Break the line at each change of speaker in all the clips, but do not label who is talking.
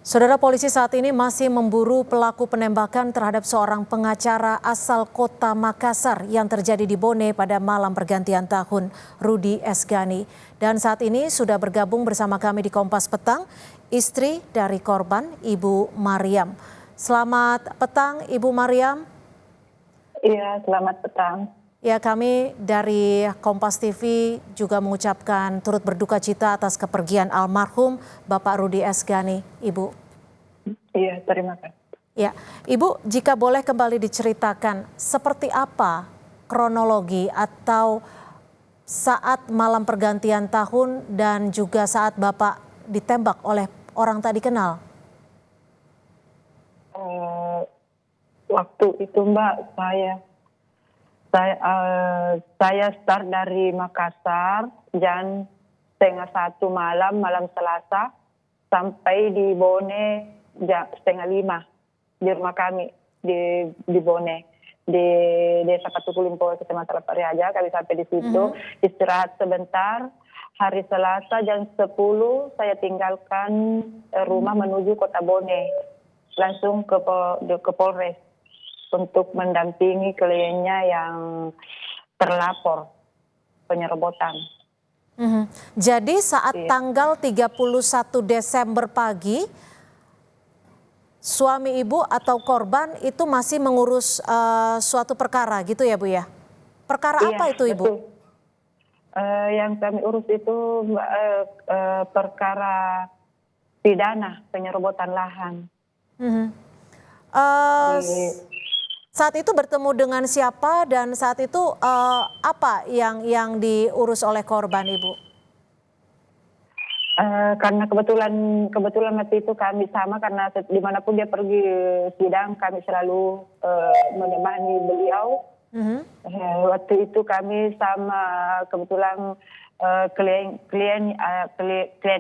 Saudara, polisi saat ini masih memburu pelaku penembakan terhadap seorang pengacara asal kota Makassar yang terjadi di Bone pada malam pergantian tahun, Rudy Esgani. Dan saat ini sudah bergabung bersama kami di Kompas Petang, istri dari korban, Ibu Mariam. Selamat petang, Ibu Mariam.
Iya, selamat petang.
Ya, kami dari Kompas TV juga mengucapkan turut berduka cita atas kepergian almarhum Bapak Rudy Esgani, Ibu.
Iya, terima kasih.
Ya, Ibu, jika boleh kembali diceritakan seperti apa kronologi atau saat malam pergantian tahun dan juga saat Bapak ditembak oleh orang tak dikenal?
Waktu itu Mbak, saya start dari Makassar jam 1:30 malam Selasa sampai di Bone jam 4:30 di rumah kami di Bone di Desa Patukulimpo, Kecamatan Pariaja. Kami sampai di situ istirahat sebentar. Hari Selasa jam 10 saya tinggalkan rumah menuju kota Bone, langsung ke Polres untuk mendampingi kliennya yang terlapor penyerobotan.
Jadi saat tanggal 31 Desember pagi, suami Ibu atau korban itu masih mengurus suatu perkara gitu ya Bu ya? Perkara apa itu Ibu?
Betul. Yang kami urus itu perkara pidana penyerobotan lahan. Saat itu bertemu dengan siapa dan saat itu apa yang diurus oleh korban Ibu? Karena kebetulan waktu itu kami sama, karena dimanapun dia pergi sidang kami selalu menemani beliau. Waktu itu kami sama kebetulan klien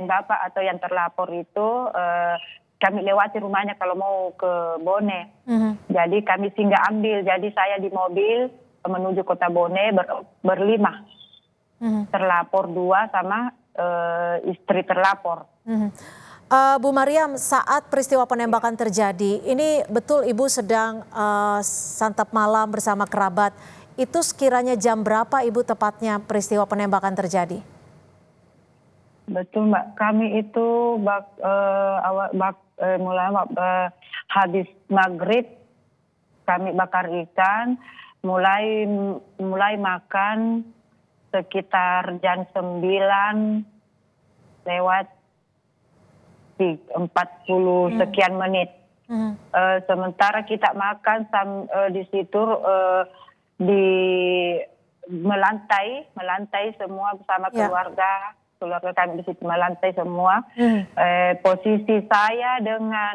Bapak atau yang terlapor itu kami lewati rumahnya kalau mau ke Bone. Jadi kami singgah ambil. Jadi saya di mobil menuju kota Bone berlima. Terlapor 2 sama istri terlapor.
Bu Mariam, saat peristiwa penembakan terjadi, ini betul Ibu sedang santap malam bersama kerabat. Itu sekiranya jam berapa Ibu tepatnya peristiwa penembakan terjadi?
Betul Mbak, kami itu mulai habis maghrib kami bakar ikan, mulai makan sekitar jam 9 lewat 40 sekian menit. Sementara kita makan di situ melantai semua bersama keluarga kami di situ, melantai semua. Posisi saya dengan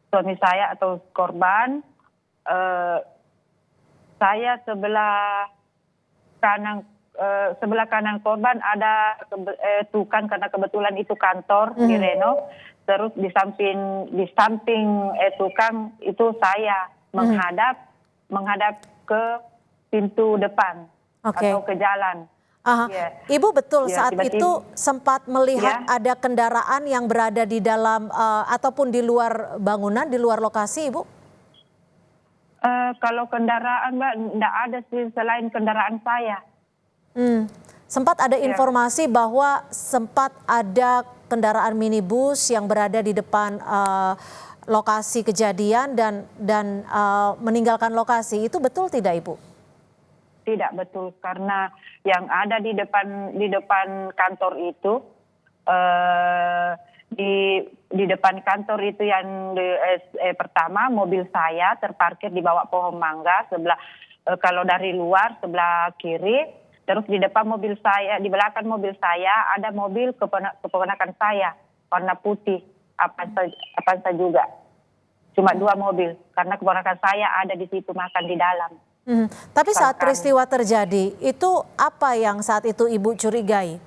suami saya atau korban, saya sebelah kanan korban ada tukang, karena kebetulan itu kantor di Reno. Terus di samping tukang itu saya menghadap ke pintu depan atau ke jalan.
Ibu betul saat itu sempat melihat ada kendaraan yang berada di dalam ataupun di luar bangunan, di luar lokasi, Ibu?
Kalau kendaraan Mbak, tidak ada sih selain kendaraan saya.
Sempat ada informasi bahwa sempat ada kendaraan minibus yang berada di depan lokasi kejadian dan meninggalkan lokasi. Itu betul tidak Ibu?
Tidak betul, karena yang ada di depan kantor itu di depan kantor itu yang pertama mobil saya terparkir di bawah pohon mangga sebelah, kalau dari luar sebelah kiri. Terus di depan mobil saya, di belakang mobil saya ada mobil keponakan saya warna putih, Avanza juga. Cuma 2 mobil karena keponakan saya ada di situ makan di dalam.
Tapi saat peristiwa terjadi itu apa yang saat itu Ibu curigai?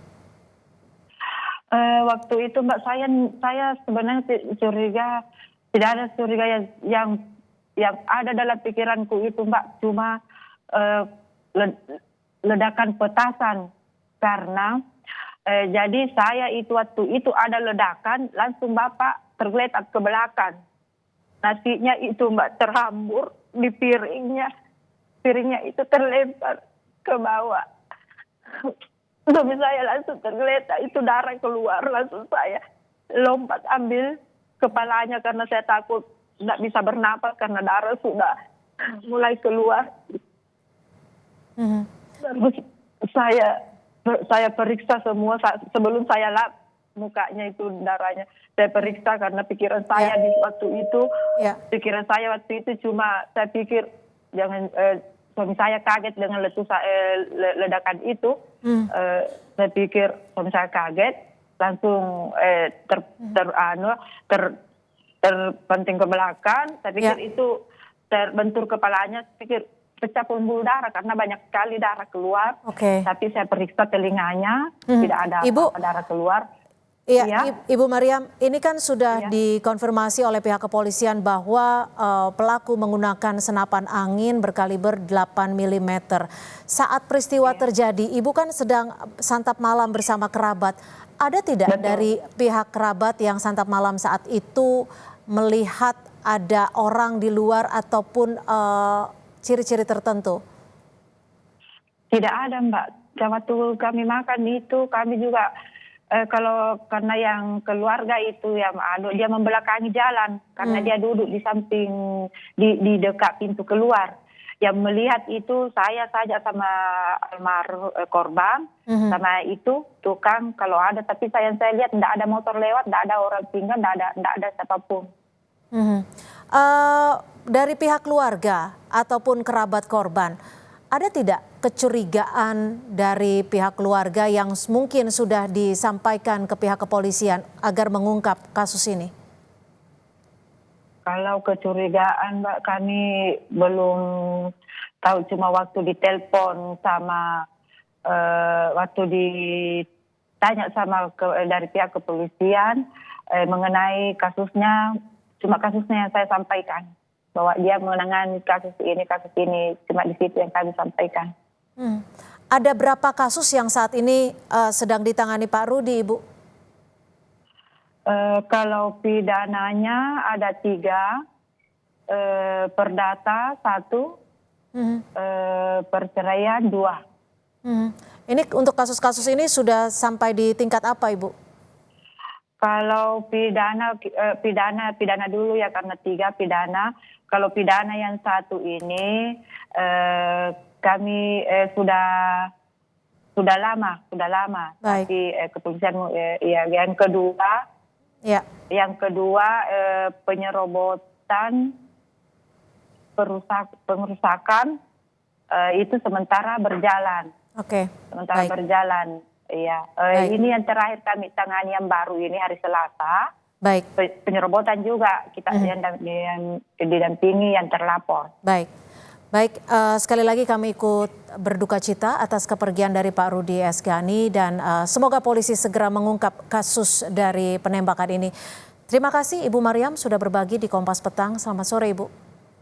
Waktu itu Mbak, saya sebenarnya curiga, tidak ada curiga yang ada dalam pikiranku itu Mbak, cuma ledakan petasan, karena Jadi saya itu waktu itu ada ledakan, langsung Bapak tergeletak ke belakang. Nasinya itu Mbak terhambur di piringnya. Piringnya itu terlempar ke bawah. Suami saya langsung tergeletak, itu darah keluar. Langsung saya lompat ambil kepalanya karena saya takut tidak bisa bernapas karena darah sudah mulai keluar. Terus saya periksa semua sebelum saya lap mukanya itu darahnya. Saya periksa karena pikiran saya di waktu itu, pikiran saya waktu itu cuma saya pikir jangan suami saya kaget dengan ledakan itu. Saya pikir suami saya kaget, langsung terpenting ke belakang. Saya pikir itu terbentur kepalanya. Saya pikir pecah pembuluh darah karena banyak sekali darah keluar. Tapi saya periksa telinganya, tidak ada apa-apa darah keluar.
Iya, Ibu Mariam, ini kan sudah dikonfirmasi oleh pihak kepolisian bahwa pelaku menggunakan senapan angin berkaliber 8 mm. Saat peristiwa terjadi, Ibu kan sedang santap malam bersama kerabat. Ada tidak dari pihak kerabat yang santap malam saat itu melihat ada orang di luar ataupun ciri-ciri tertentu?
Tidak ada, Mbak. Waktu kami makan itu kami juga kalau karena yang keluarga itu yang dia membelakangi jalan karena dia duduk di samping di dekat pintu keluar. Yang melihat itu saya saja sama almarhum korban sama itu tukang kalau ada, tapi saya lihat tidak ada motor lewat, tidak ada orang tinggal, tidak ada siapapun.
Dari pihak keluarga ataupun kerabat korban, ada tidak kecurigaan dari pihak keluarga yang mungkin sudah disampaikan ke pihak kepolisian agar mengungkap kasus ini?
Kalau kecurigaan, Mbak, kami belum tahu, cuma waktu ditelepon sama waktu ditanya sama dari pihak kepolisian mengenai kasusnya, cuma kasusnya yang saya sampaikan bahwa dia menangani kasus ini, cuma di situ yang kami sampaikan.
Ada berapa kasus yang saat ini sedang ditangani Pak Rudi, Ibu?
Kalau pidananya ada 3, perdata 1, perceraian 2.
Ini untuk kasus-kasus ini sudah sampai di tingkat apa, Ibu?
Kalau pidana dulu ya karena 3 pidana. Kalau pidana yang 1 ini kami sudah lama. Tapi kepolisian yang kedua. Yang kedua penyerobotan, pengerusakan itu sementara berjalan. Sementara berjalan. Iya. Ini yang terakhir kami tangani yang baru ini hari Selasa. Penyerobotan juga kita yang didampingi yang terlapor.
Baik, sekali lagi kami ikut berduka cita atas kepergian dari Pak Rudi Esgani dan semoga polisi segera mengungkap kasus dari penembakan ini. Terima kasih Ibu Mariam sudah berbagi di Kompas Petang. Selamat sore Ibu.